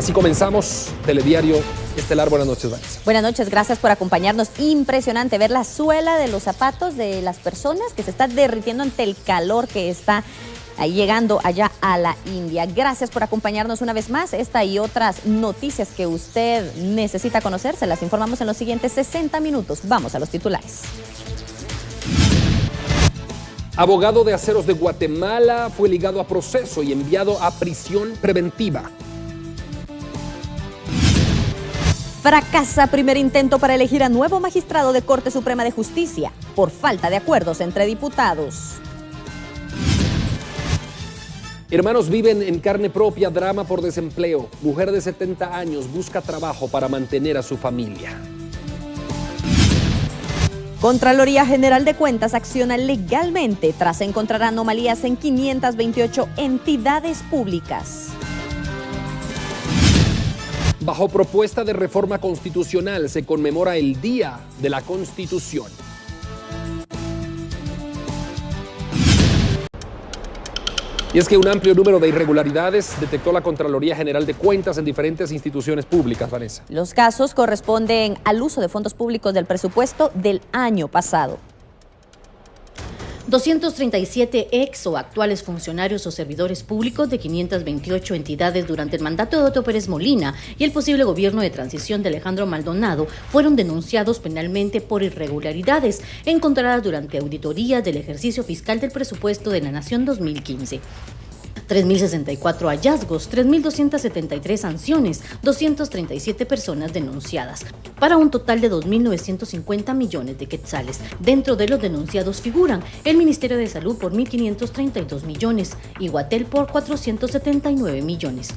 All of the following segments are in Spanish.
Así comenzamos Telediario Estelar. Buenas noches, Vanessa. Buenas noches, gracias por acompañarnos. Impresionante ver la suela de los zapatos de las personas que se está derritiendo ante el calor que está llegando allá a la India. Gracias por acompañarnos una vez más. Esta y otras noticias que usted necesita conocer, se las informamos en los siguientes 60 minutos. Vamos a los titulares. Abogado de Aceros de Guatemala fue ligado a proceso y enviado a prisión preventiva. Fracasa primer intento para elegir a nuevo magistrado de Corte Suprema de Justicia por falta de acuerdos entre diputados. Hermanos viven en carne propia drama por desempleo. Mujer de 70 años busca trabajo para mantener a su familia. Contraloría General de Cuentas acciona legalmente tras encontrar anomalías en 528 entidades públicas. Bajo propuesta de reforma constitucional se conmemora el Día de la Constitución. Y es que un amplio número de irregularidades detectó la Contraloría General de Cuentas en diferentes instituciones públicas, Vanessa. Los casos corresponden al uso de fondos públicos del presupuesto del año pasado. 237 ex o actuales funcionarios o servidores públicos de 528 entidades durante el mandato de Otto Pérez Molina y el posible gobierno de transición de Alejandro Maldonado fueron denunciados penalmente por irregularidades encontradas durante auditorías del ejercicio fiscal del presupuesto de la Nación 2015. 3.064 hallazgos, 3.273 sanciones, 237 personas denunciadas, para un total de 2.950 millones de quetzales. Dentro de los denunciados figuran el Ministerio de Salud por 1.532 millones y Guatel por 479 millones.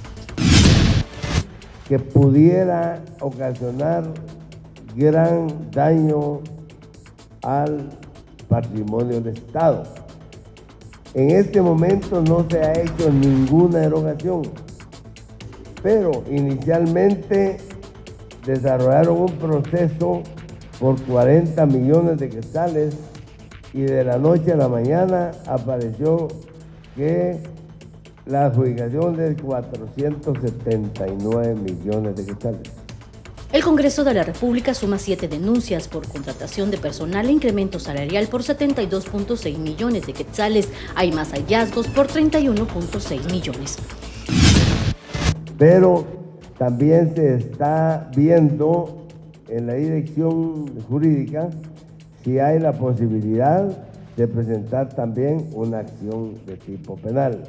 Que pudiera ocasionar gran daño al patrimonio del Estado. En este momento no se ha hecho ninguna erogación, pero inicialmente desarrollaron un proceso por 40 millones de quetzales y de la noche a la mañana apareció que la adjudicación es de 479 millones de quetzales. El Congreso de la República suma 7 denuncias por contratación de personal e incremento salarial por 72.6 millones de quetzales. Hay más hallazgos por 31.6 millones. Pero también se está viendo en la dirección jurídica si hay la posibilidad de presentar también una acción de tipo penal.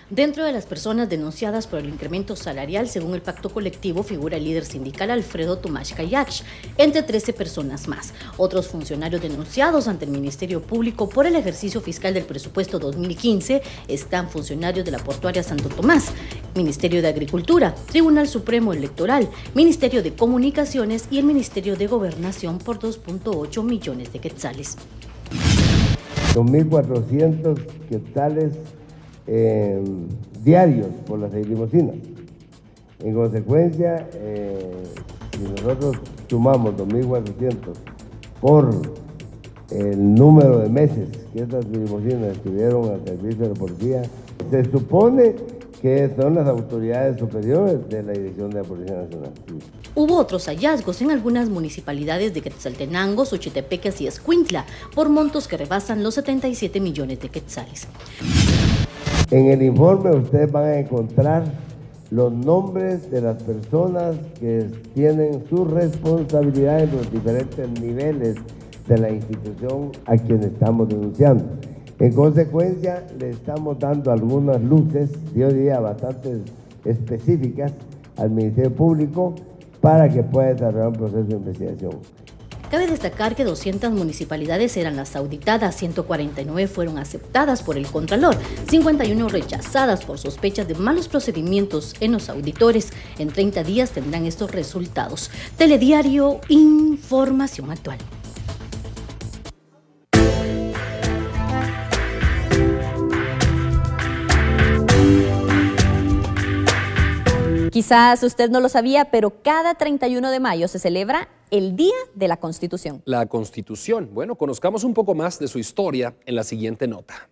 Dentro de las personas denunciadas por el incremento salarial, según el pacto colectivo, figura el líder sindical Alfredo Tomás Kayach, entre 13 personas más. Otros funcionarios denunciados ante el Ministerio Público por el ejercicio fiscal del presupuesto 2015 están funcionarios de la Portuaria Santo Tomás, Ministerio de Agricultura, Tribunal Supremo Electoral, Ministerio de Comunicaciones y el Ministerio de Gobernación por 2.8 millones de quetzales. 2.400 quetzales diarios por las 6 limusinas. En consecuencia, si nosotros sumamos 2.400 por el número de meses que estas limusinas estuvieron al servicio de la policía, se supone que son las autoridades superiores de la Dirección de la Policía Nacional. Sí. Hubo otros hallazgos en algunas municipalidades de Quetzaltenango, Xochitepecas y Escuintla por montos que rebasan los 77 millones de quetzales. En el informe ustedes van a encontrar los nombres de las personas que tienen su responsabilidad en los diferentes niveles de la institución a quien estamos denunciando. En consecuencia, le estamos dando algunas luces, yo diría bastante específicas, al Ministerio Público para que pueda desarrollar un proceso de investigación. Cabe destacar que 200 municipalidades eran las auditadas, 149 fueron aceptadas por el Contralor, 51 rechazadas por sospechas de malos procedimientos en los auditores. En 30 días tendrán estos resultados. Telediario, información actual. Quizás usted no lo sabía, pero cada 31 de mayo se celebra el Día de la Constitución. La Constitución. Bueno, conozcamos un poco más de su historia en la siguiente nota.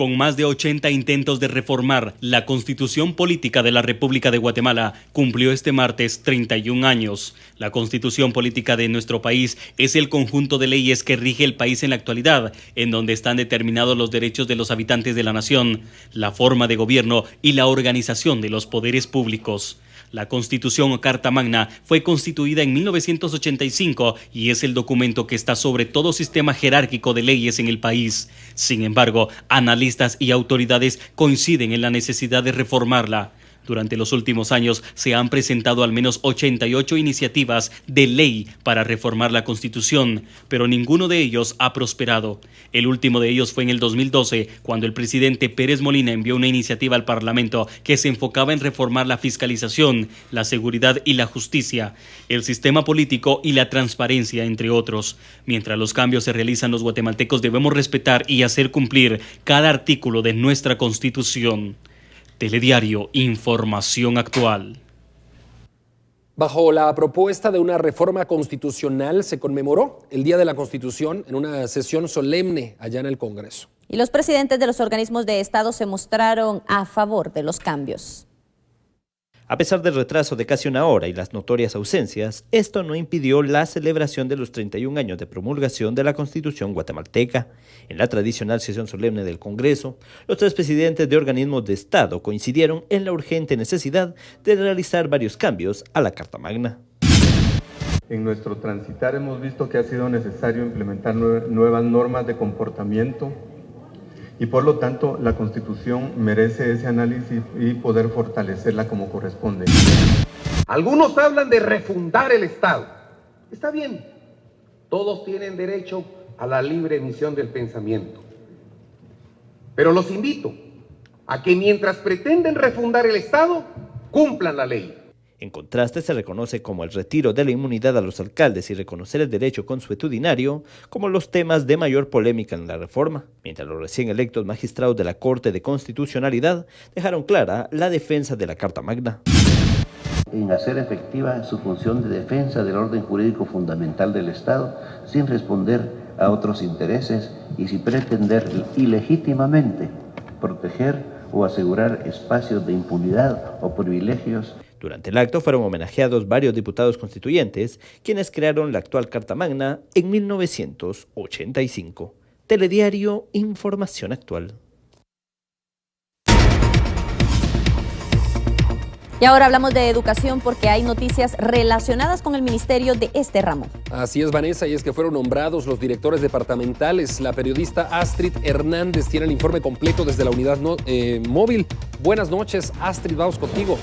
Con más de 80 intentos de reformar la Constitución Política de la República de Guatemala, cumplió este martes 31 años. La Constitución Política de nuestro país es el conjunto de leyes que rige el país en la actualidad, en donde están determinados los derechos de los habitantes de la nación, la forma de gobierno y la organización de los poderes públicos. La Constitución o Carta Magna fue constituida en 1985 y es el documento que está sobre todo sistema jerárquico de leyes en el país. Sin embargo, analistas y autoridades coinciden en la necesidad de reformarla. Durante los últimos años se han presentado al menos 88 iniciativas de ley para reformar la Constitución, pero ninguno de ellos ha prosperado. El último de ellos fue en el 2012, cuando el presidente Pérez Molina envió una iniciativa al Parlamento que se enfocaba en reformar la fiscalización, la seguridad y la justicia, el sistema político y la transparencia, entre otros. Mientras los cambios se realizan, los guatemaltecos debemos respetar y hacer cumplir cada artículo de nuestra Constitución. Telediario, información actual. Bajo la propuesta de una reforma constitucional se conmemoró el Día de la Constitución en una sesión solemne allá en el Congreso. Y los presidentes de los organismos de Estado se mostraron a favor de los cambios. A pesar del retraso de casi una hora y las notorias ausencias, esto no impidió la celebración de los 31 años de promulgación de la Constitución guatemalteca. En la tradicional sesión solemne del Congreso, los tres presidentes de organismos de Estado coincidieron en la urgente necesidad de realizar varios cambios a la Carta Magna. En nuestro transitar hemos visto que ha sido necesario implementar nuevas normas de comportamiento y por lo tanto la Constitución merece ese análisis y poder fortalecerla como corresponde. Algunos hablan de refundar el Estado. Está bien, todos tienen derecho a la libre emisión del pensamiento. Pero los invito a que mientras pretenden refundar el Estado, cumplan la ley. En contraste, se reconoce como el retiro de la inmunidad a los alcaldes y reconocer el derecho consuetudinario como los temas de mayor polémica en la reforma, mientras los recién electos magistrados de la Corte de Constitucionalidad dejaron clara la defensa de la Carta Magna. En hacer efectiva su función de defensa del orden jurídico fundamental del Estado, sin responder a otros intereses y sin pretender ilegítimamente proteger o asegurar espacios de impunidad o privilegios. Durante el acto fueron homenajeados varios diputados constituyentes, quienes crearon la actual Carta Magna en 1985. Telediario, información actual. Y ahora hablamos de educación porque hay noticias relacionadas con el ministerio de este ramo. Así es, Vanessa, y es que fueron nombrados los directores departamentales. La periodista Astrid Hernández tiene el informe completo desde la unidad móvil. Buenas noches, Astrid, vamos contigo.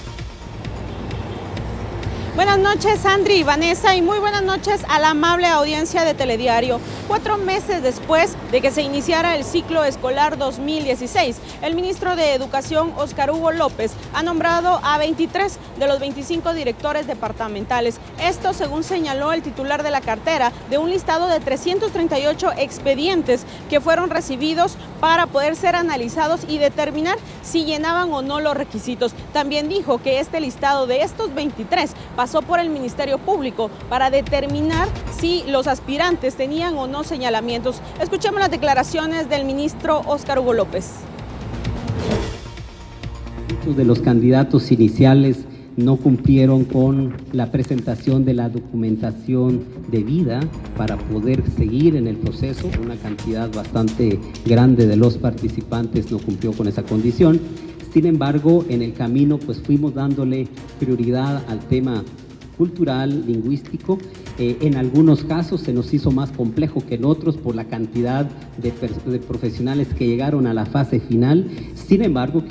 Buenas noches, Andri y Vanessa, y muy buenas noches a la amable audiencia de Telediario. 4 meses después de que se iniciara el ciclo escolar 2016, el ministro de Educación, Óscar Hugo López, ha nombrado a 23 de los 25 directores departamentales. Esto según señaló el titular de la cartera de un listado de 338 expedientes que fueron recibidos para poder ser analizados y determinar si llenaban o no los requisitos. También dijo que este listado de estos 23 pasó por el Ministerio Público para determinar si los aspirantes tenían o no señalamientos. Escuchemos las declaraciones del ministro Óscar Hugo López. Muchos de los candidatos iniciales no cumplieron con la presentación de la documentación debida para poder seguir en el proceso. Una cantidad bastante grande de los participantes no cumplió con esa condición. Sin embargo, en el camino pues fuimos dándole prioridad al tema cultural, lingüístico. En algunos casos se nos hizo más complejo que en otros por la cantidad de profesionales que llegaron a la fase final. Sin embargo,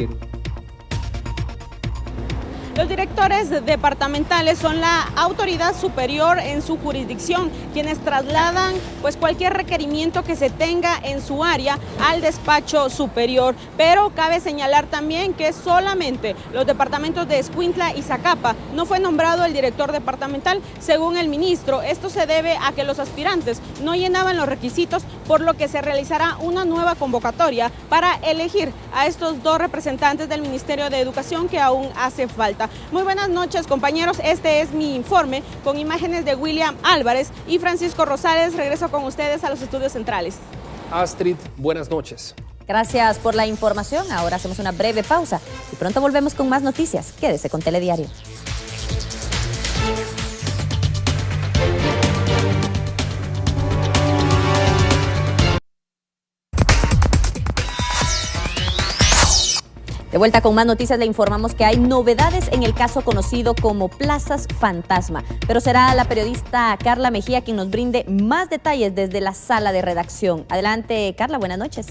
Los directores departamentales son la autoridad superior en su jurisdicción, quienes trasladan pues cualquier requerimiento que se tenga en su área al despacho superior. Pero cabe señalar también que solamente los departamentos de Escuintla y Zacapa no fue nombrado el director departamental, según el ministro. Esto se debe a que los aspirantes no llenaban los requisitos, por lo que se realizará una nueva convocatoria para elegir a estos 2 representantes del Ministerio de Educación que aún hace falta. Muy buenas noches, compañeros. Este es mi informe con imágenes de William Álvarez y Francisco Rosales. Regreso con ustedes a los estudios centrales. Astrid, buenas noches. Gracias por la información. Ahora hacemos una breve pausa y pronto volvemos con más noticias. Quédese con Telediario. De vuelta con más noticias, le informamos que hay novedades en el caso conocido como Plazas Fantasma, pero será la periodista Carla Mejía quien nos brinde más detalles desde la sala de redacción. Adelante, Carla, buenas noches.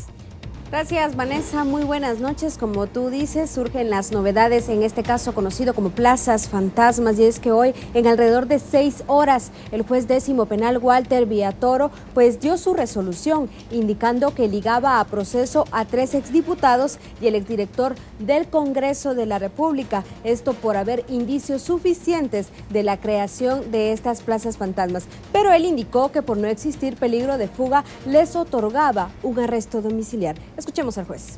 Gracias, Vanessa. Muy buenas noches. Como tú dices, surgen las novedades en este caso conocido como Plazas Fantasmas, y es que hoy, en alrededor de 6 horas, el juez 10º penal Walter Villatoro pues dio su resolución, indicando que ligaba a proceso a 3 exdiputados y el exdirector del Congreso de la República, esto por haber indicios suficientes de la creación de estas plazas fantasmas. Pero él indicó que por no existir peligro de fuga les otorgaba un arresto domiciliar. Escuchemos al juez.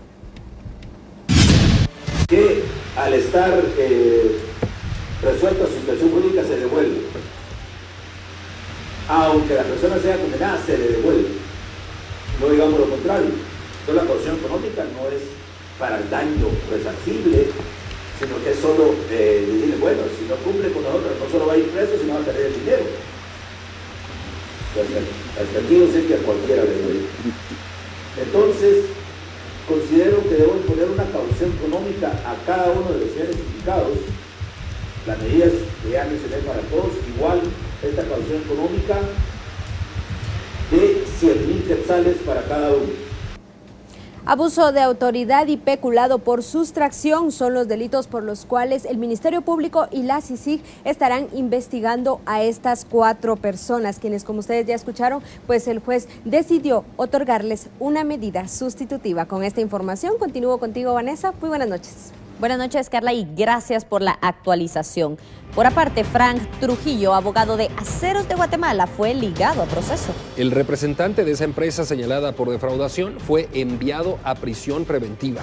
Que al estar resuelta su situación jurídica se devuelve. Aunque la persona sea condenada, se le devuelve. No digamos lo contrario. Entonces la coacción económica no es para el daño resarcible, sino que es solo decirle, bueno, si no cumple con nosotros, no solo va a ir preso, sino va a perder el dinero. Hasta aquí no sé que a cualquiera le doy. Entonces, considero que debo imponer una caución económica a cada uno de los señores implicados. Las medidas que ya mencioné para todos, igual esta caución económica de 100.000 quetzales para cada uno. Abuso de autoridad y peculado por sustracción son los delitos por los cuales el Ministerio Público y la CICIG estarán investigando a estas 4 personas, quienes, como ustedes ya escucharon, pues el juez decidió otorgarles una medida sustitutiva. Con esta información continúo contigo, Vanessa. Muy buenas noches. Buenas noches, Carla, y gracias por la actualización. Por aparte, Frank Trujillo, abogado de Aceros de Guatemala, fue ligado a proceso. El representante de esa empresa señalada por defraudación fue enviado a prisión preventiva.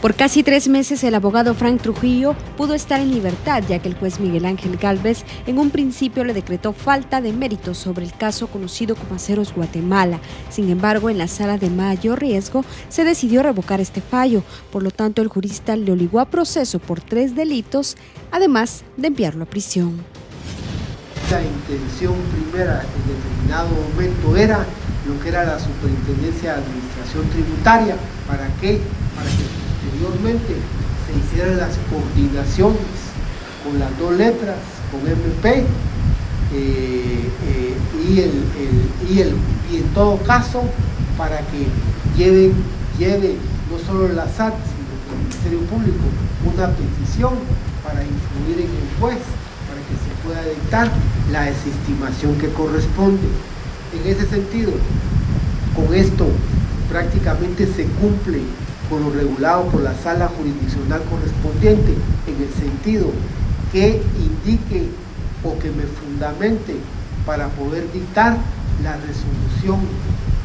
Por casi 3 meses, el abogado Frank Trujillo pudo estar en libertad, ya que el juez Miguel Ángel Gálvez en un principio le decretó falta de méritos sobre el caso conocido como Aceros Guatemala. Sin embargo, en la sala de mayor riesgo se decidió revocar este fallo. Por lo tanto, el jurista le obligó a proceso por 3 delitos, además de enviarlo a prisión. La intención primera en determinado momento era lo que era la Superintendencia de Administración Tributaria. ¿Para qué? Para que posteriormente se hicieran las coordinaciones con las 2 letras, con MP, y en todo caso para que lleve no solo la SAT, sino que el Ministerio Público una petición para influir en el juez, para que se pueda dictar la desestimación que corresponde. En ese sentido, con esto prácticamente se cumple con lo regulado por la sala jurisdiccional correspondiente, en el sentido que indique o que me fundamente para poder dictar la resolución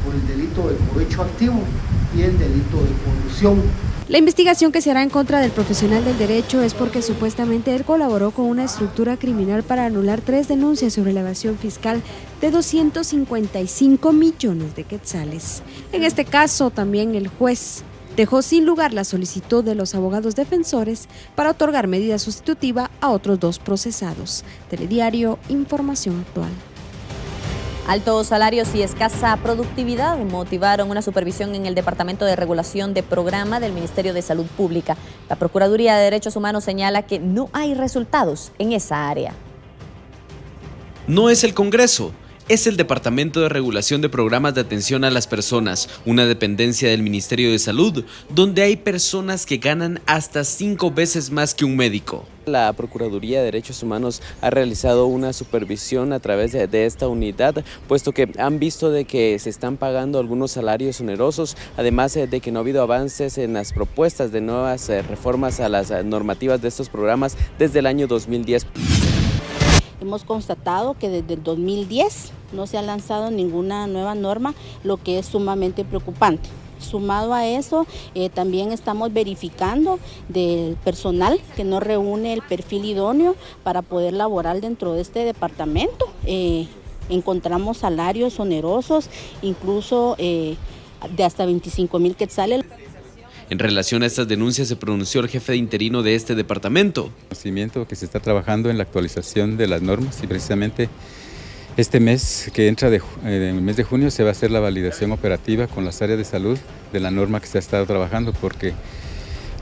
por el delito de cohecho activo y el delito de colusión. La investigación que se hará en contra del profesional del derecho es porque supuestamente él colaboró con una estructura criminal para anular 3 denuncias sobre la evasión fiscal de 255 millones de quetzales. En este caso, también el juez dejó sin lugar la solicitud de los abogados defensores para otorgar medida sustitutiva a otros 2 procesados. Telediario, información actual. Altos salarios y escasa productividad motivaron una supervisión en el Departamento de Regulación de Programa del Ministerio de Salud Pública. La Procuraduría de Derechos Humanos señala que no hay resultados en esa área. No es el Congreso. Es el Departamento de Regulación de Programas de Atención a las Personas, una dependencia del Ministerio de Salud, donde hay personas que ganan hasta 5 veces más que un médico. La Procuraduría de Derechos Humanos ha realizado una supervisión a través de esta unidad, puesto que han visto de que se están pagando algunos salarios onerosos, además de que no ha habido avances en las propuestas de nuevas reformas a las normativas de estos programas desde el año 2010. Hemos constatado que desde el 2010 no se ha lanzado ninguna nueva norma, lo que es sumamente preocupante. Sumado a eso, también estamos verificando del personal que no reúne el perfil idóneo para poder laborar dentro de este departamento. Encontramos salarios onerosos, incluso de hasta 25,000 quetzales. En relación a estas denuncias se pronunció el jefe de interino de este departamento. Conocimiento que se está trabajando en la actualización de las normas y precisamente este mes que entra, en el mes de junio, se va a hacer la validación operativa con las áreas de salud de la norma que se ha estado trabajando, porque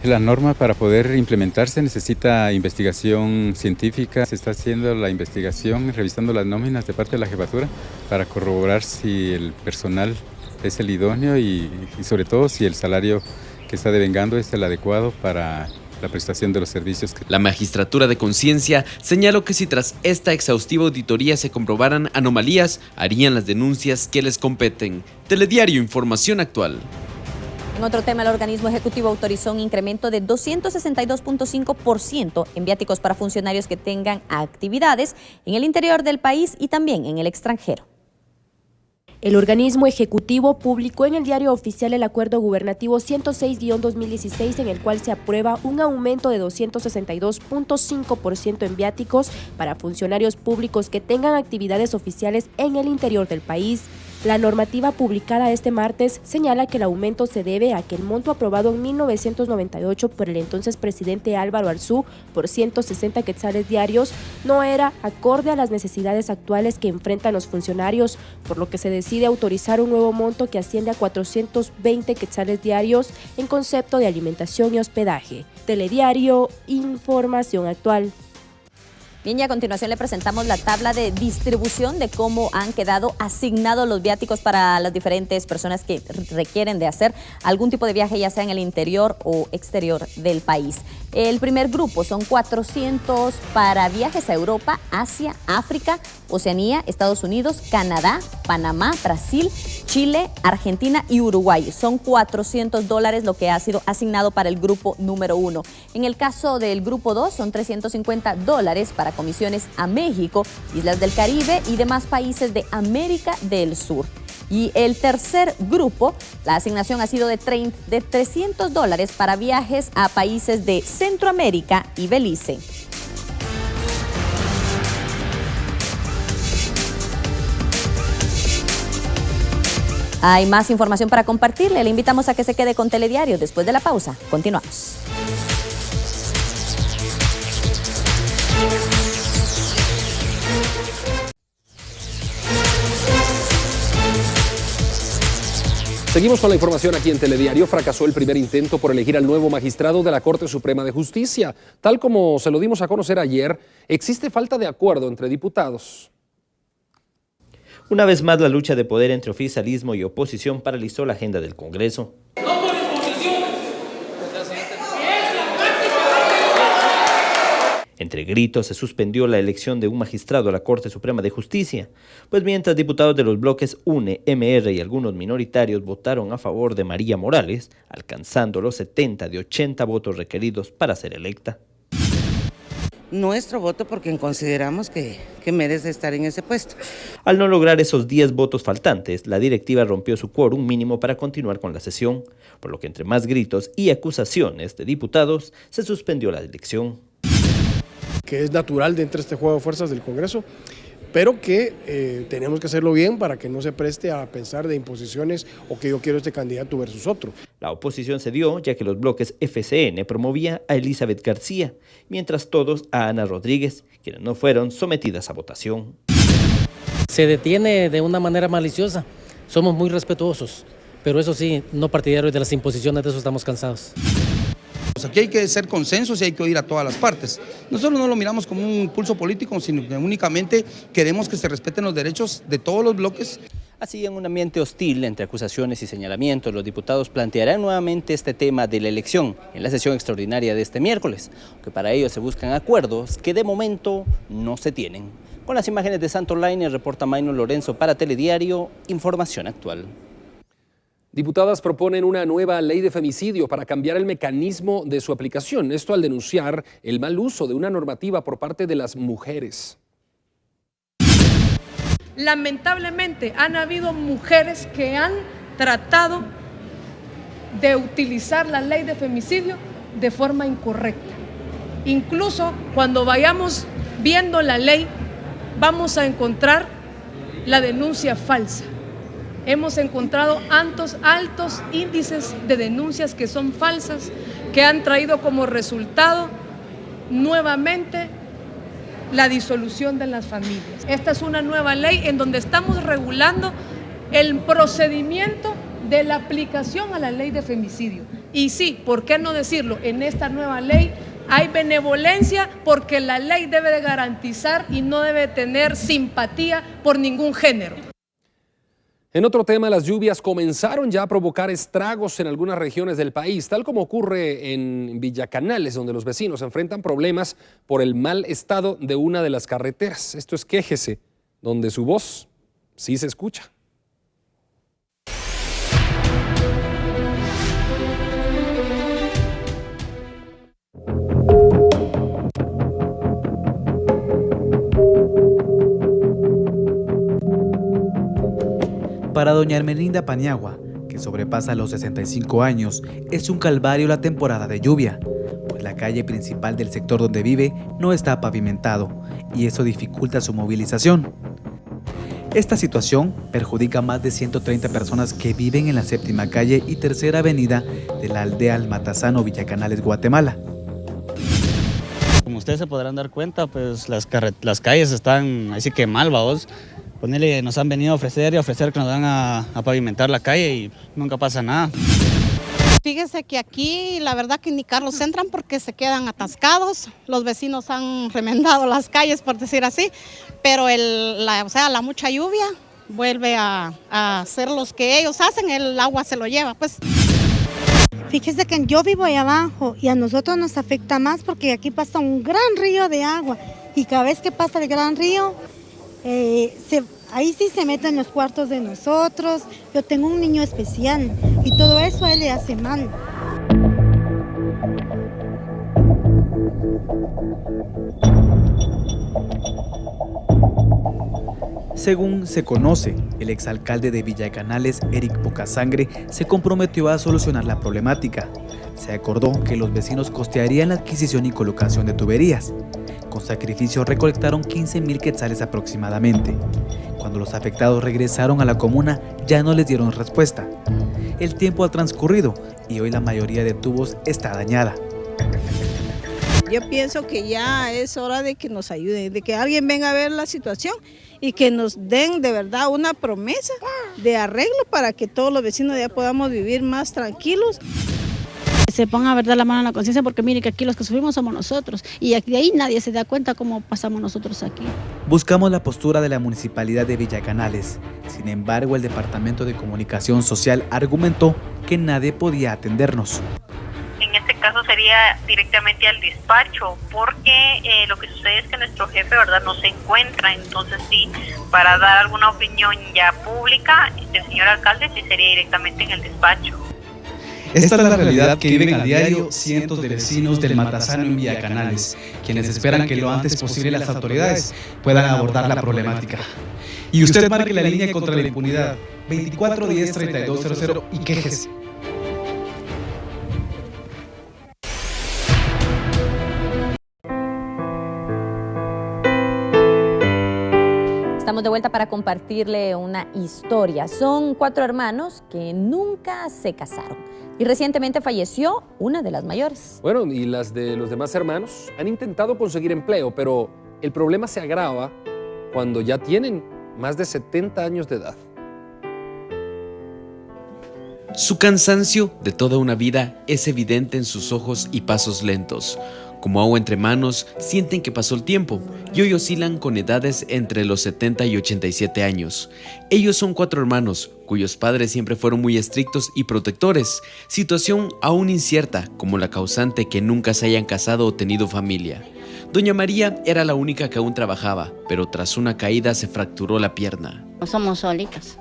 la norma para poder implementarse necesita investigación científica. Se está haciendo la investigación, revisando las nóminas de parte de la jefatura para corroborar si el personal es el idóneo y sobre todo si el salario que está devengando es el adecuado para la prestación de los servicios. La Magistratura de Conciencia señaló que si tras esta exhaustiva auditoría se comprobaran anomalías, harían las denuncias que les competen. Telediario, información actual. En otro tema, el organismo ejecutivo autorizó un incremento de 262.5% en viáticos para funcionarios que tengan actividades en el interior del país y también en el extranjero. El organismo ejecutivo publicó en el Diario Oficial el Acuerdo Gubernativo 106-2016 en el cual se aprueba un aumento de 262.5% en viáticos para funcionarios públicos que tengan actividades oficiales en el interior del país. La normativa publicada este martes señala que el aumento se debe a que el monto aprobado en 1998 por el entonces presidente Álvaro Arzú por 160 quetzales diarios no era acorde a las necesidades actuales que enfrentan los funcionarios, por lo que se decide autorizar un nuevo monto que asciende a 420 quetzales diarios en concepto de alimentación y hospedaje. Telediario, información actual. Bien, y a continuación le presentamos la tabla de distribución de cómo han quedado asignados los viáticos para las diferentes personas que requieren de hacer algún tipo de viaje, ya sea en el interior o exterior del país. El primer grupo son 400 para viajes a Europa, Asia, África, Oceanía, Estados Unidos, Canadá, Panamá, Brasil, Chile, Argentina y Uruguay. Son $400 lo que ha sido asignado para el grupo número 1. En el caso del grupo 2 son $350 para comisiones a México, Islas del Caribe y demás países de América del Sur. Y el tercer grupo, la asignación ha sido de $300 para viajes a países de Centroamérica y Belice. Hay más información para compartirle. Le invitamos a que se quede con Telediario. Después de la pausa, continuamos. Seguimos con la información aquí en Telediario. Fracasó el primer intento por elegir al nuevo magistrado de la Corte Suprema de Justicia. Tal como se lo dimos a conocer ayer, existe falta de acuerdo entre diputados. Una vez más, la lucha de poder entre oficialismo y oposición paralizó la agenda del Congreso. Entre gritos se suspendió la elección de un magistrado a la Corte Suprema de Justicia, pues mientras diputados de los bloques UNE, MR y algunos minoritarios votaron a favor de María Morales, alcanzando los 70 de 80 votos requeridos para ser electa. Nuestro voto porque consideramos que merece estar en ese puesto. Al no lograr esos 10 votos faltantes, la directiva rompió su quórum mínimo para continuar con la sesión, por lo que entre más gritos y acusaciones de diputados, se suspendió la elección. Que es natural dentro de este juego de fuerzas del Congreso, pero que tenemos que hacerlo bien para que no se preste a pensar de imposiciones o que yo quiero este candidato versus otro. La oposición cedió ya que los bloques FCN promovía a Elizabeth García, mientras todos a Ana Rodríguez, quienes no fueron sometidas a votación. Se detiene de una manera maliciosa, somos muy respetuosos, pero eso sí, no partidarios de las imposiciones, de eso estamos cansados. Aquí hay que hacer consensos y hay que oír a todas las partes. Nosotros no lo miramos como un pulso político, sino que únicamente queremos que se respeten los derechos de todos los bloques. Así, en un ambiente hostil entre acusaciones y señalamientos, los diputados plantearán nuevamente este tema de la elección en la sesión extraordinaria de este miércoles, aunque para ello se buscan acuerdos que de momento no se tienen. Con las imágenes de Santo Online, reporta Maino Lorenzo para Telediario, información actual. Diputadas proponen una nueva ley de femicidio para cambiar el mecanismo de su aplicación. Esto al denunciar el mal uso de una normativa por parte de las mujeres. Lamentablemente han habido mujeres que han tratado de utilizar la ley de femicidio de forma incorrecta. Incluso cuando vayamos viendo la ley, vamos a encontrar la denuncia falsa. hemos encontrado altos índices de denuncias que son falsas, que han traído como resultado nuevamente la disolución de las familias. Esta es una nueva ley en donde estamos regulando el procedimiento de la aplicación a la ley de femicidio. Y sí, ¿por qué no decirlo? En esta nueva ley hay benevolencia porque la ley debe de garantizar y no debe tener simpatía por ningún género. En otro tema, las lluvias comenzaron ya a provocar estragos en algunas regiones del país, tal como ocurre en Villacanales, donde los vecinos enfrentan problemas por el mal estado de una de las carreteras. Esto es Quéjese, donde su voz sí se escucha. Para doña Hermelinda Paniagua, que sobrepasa los 65 años, es un calvario la temporada de lluvia, pues la calle principal del sector donde vive no está pavimentado y eso dificulta su movilización. Esta situación perjudica a más de 130 personas que viven en la séptima calle y tercera avenida de la aldea Almatazano, Villacanales, Guatemala. Como ustedes se podrán dar cuenta, pues las calles están así que mal, vaos. Ponele, nos han venido a ofrecer que nos van a pavimentar la calle y nunca pasa nada. Fíjese que aquí la verdad que ni carros entran porque se quedan atascados. Los vecinos han remendado las calles, por decir así, pero la mucha lluvia vuelve a hacer los que ellos hacen, el agua se lo lleva, pues. Fíjese que yo vivo ahí abajo y a nosotros nos afecta más porque aquí pasa un gran río de agua y cada vez que pasa el gran río, ahí sí se meten los cuartos de nosotros. Yo tengo un niño especial y todo eso a él le hace mal. Según se conoce, el exalcalde de Villacanales, Eric Bocasangre, se comprometió a solucionar la problemática. Se acordó que los vecinos costearían la adquisición y colocación de tuberías. Con sacrificio recolectaron 15,000 quetzales aproximadamente. Cuando los afectados regresaron a la comuna, ya no les dieron respuesta. El tiempo ha transcurrido y hoy la mayoría de tubos está dañada. Yo pienso que ya es hora de que nos ayuden, de que alguien venga a ver la situación y que nos den de verdad una promesa de arreglo para que todos los vecinos ya podamos vivir más tranquilos. Se ponga a verdad la mano en la conciencia porque mire que aquí los que sufrimos somos nosotros y aquí de ahí nadie se da cuenta cómo pasamos nosotros aquí. Buscamos la postura de la Municipalidad de Villacanales. Sin embargo, el Departamento de Comunicación Social argumentó que nadie podía atendernos. En este caso sería directamente al despacho, porque lo que sucede es que nuestro jefe, ¿verdad?, no se encuentra. Entonces sí, para dar alguna opinión ya pública del señor alcalde, sí sería directamente en el despacho. Esta es la realidad que viven a diario cientos de vecinos del Matazano en Villacanales, quienes esperan que lo antes posible las autoridades puedan abordar la problemática. Y usted marque la línea contra la impunidad, 2410-3200 y quéjese. Estamos de vuelta para compartirle una historia. Son 4 hermanos que nunca se casaron y recientemente falleció una de las mayores. Bueno, y las de los demás hermanos han intentado conseguir empleo, pero el problema se agrava cuando ya tienen más de 70 años de edad. Su cansancio de toda una vida es evidente en sus ojos y pasos lentos. Como agua entre manos, sienten que pasó el tiempo y hoy oscilan con edades entre los 70 y 87 años. Ellos son 4 hermanos, cuyos padres siempre fueron muy estrictos y protectores, situación aún incierta como la causante que nunca se hayan casado o tenido familia. Doña María era la única que aún trabajaba, pero tras una caída se fracturó la pierna. Somos solitas.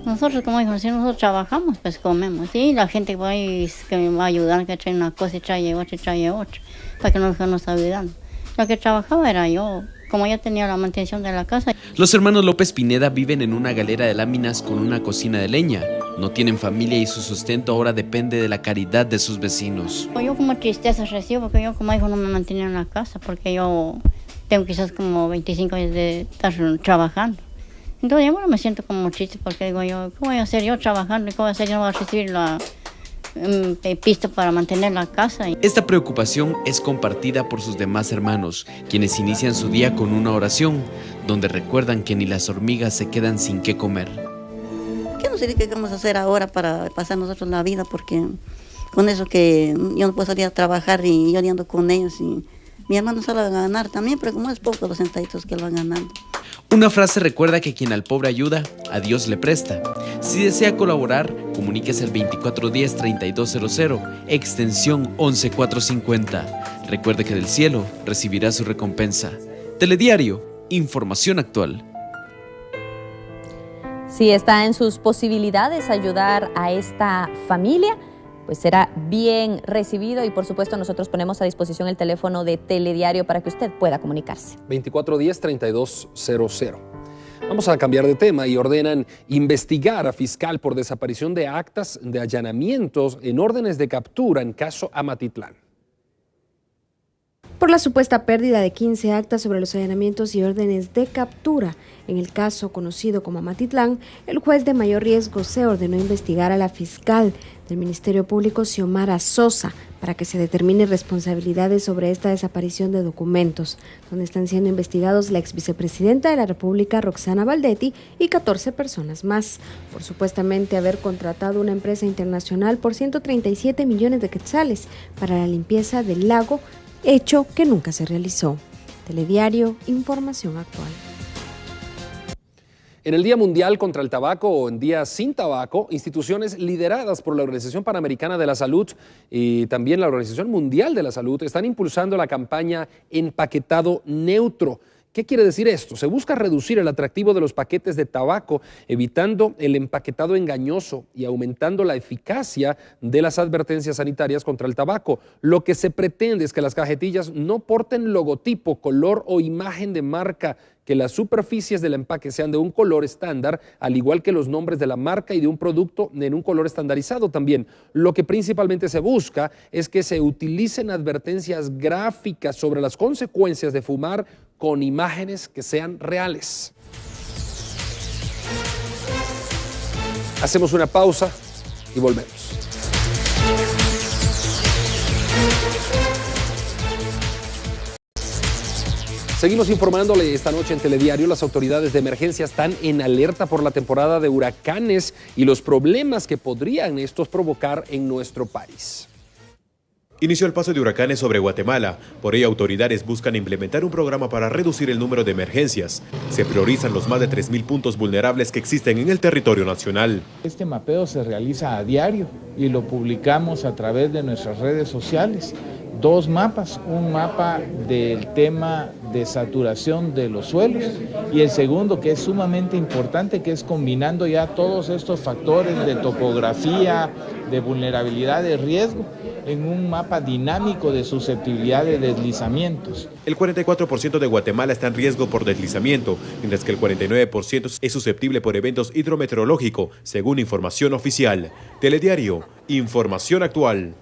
Nosotros, como dijo, si nosotros trabajamos, pues comemos. Y la gente que me va a ayudar, que trae una cosa y trae otra, para que no nos ayuden. Lo que trabajaba era yo, como yo tenía la mantención de la casa. Los hermanos López Pineda viven en una galera de láminas con una cocina de leña. No tienen familia y su sustento ahora depende de la caridad de sus vecinos. Yo como tristeza recibo, porque yo como hijo no me mantenía en la casa, porque yo tengo quizás como 25 años de estar trabajando. Entonces yo me siento como triste porque digo yo, ¿qué voy a hacer yo trabajando? ¿Qué voy a hacer? Yo no voy a recibir la pista para mantener la casa. Esta preocupación es compartida por sus demás hermanos, quienes inician su día con una oración, donde recuerdan que ni las hormigas se quedan sin qué comer. ¿Qué no sé qué vamos a hacer ahora para pasar nosotros la vida? Porque con eso que yo no puedo salir a trabajar y yo ando con ellos y mi hermano sale a ganar también, pero como es poco los centavos que él va ganando. Una frase recuerda que quien al pobre ayuda, a Dios le presta. Si desea colaborar, comuníquese al 2410-3200, extensión 11450. Recuerde que del cielo recibirá su recompensa. Telediario, información actual. Si está en sus posibilidades ayudar a esta familia, pues será bien recibido y por supuesto nosotros ponemos a disposición el teléfono de Telediario para que usted pueda comunicarse. 2410-3200. Vamos a cambiar de tema y ordenan investigar a fiscal por desaparición de actas de allanamientos en órdenes de captura en caso Amatitlán. Por la supuesta pérdida de 15 actas sobre los allanamientos y órdenes de captura en el caso conocido como Amatitlán, el juez de mayor riesgo se ordenó investigar a la fiscal del Ministerio Público, Xiomara Sosa, para que se determine responsabilidades sobre esta desaparición de documentos, donde están siendo investigados la exvicepresidenta de la República, Roxana Valdetti, y 14 personas más, por supuestamente haber contratado una empresa internacional por 137 millones de quetzales para la limpieza del lago, hecho que nunca se realizó. Telediario, información actual. En el Día Mundial contra el Tabaco o en Día Sin Tabaco, instituciones lideradas por la Organización Panamericana de la Salud y también la Organización Mundial de la Salud están impulsando la campaña Empaquetado Neutro. ¿Qué quiere decir esto? Se busca reducir el atractivo de los paquetes de tabaco, evitando el empaquetado engañoso y aumentando la eficacia de las advertencias sanitarias contra el tabaco. Lo que se pretende es que las cajetillas no porten logotipo, color o imagen de marca, que las superficies del empaque sean de un color estándar, al igual que los nombres de la marca y de un producto en un color estandarizado también. Lo que principalmente se busca es que se utilicen advertencias gráficas sobre las consecuencias de fumar con imágenes que sean reales. Hacemos una pausa y volvemos. Seguimos informándole esta noche en Telediario. Las autoridades de emergencia están en alerta por la temporada de huracanes y los problemas que podrían estos provocar en nuestro país. Inició el paso de huracanes sobre Guatemala. Por ello, autoridades buscan implementar un programa para reducir el número de emergencias. Se priorizan los más de 3.000 puntos vulnerables que existen en el territorio nacional. Este mapeo se realiza a diario y lo publicamos a través de nuestras redes sociales. 2 mapas, un mapa del tema de saturación de los suelos y el segundo, que es sumamente importante, que es combinando ya todos estos factores de topografía, de vulnerabilidad, de riesgo, en un mapa dinámico de susceptibilidad de deslizamientos. El 44% de Guatemala está en riesgo por deslizamiento, mientras que el 49% es susceptible por eventos hidrometeorológicos, según información oficial. Telediario, información actual.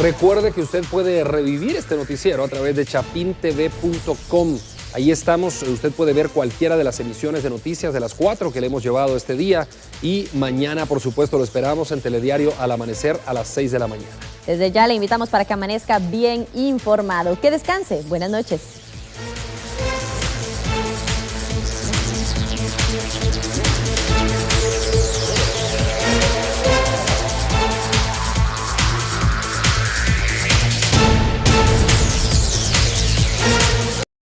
Recuerde que usted puede revivir este noticiero a través de chapintv.com. Ahí estamos, usted puede ver cualquiera de las emisiones de noticias de las 4 que le hemos llevado este día y mañana, por supuesto, lo esperamos en Telediario al amanecer a las 6 de la mañana. Desde ya le invitamos para que amanezca bien informado. Que descanse. Buenas noches.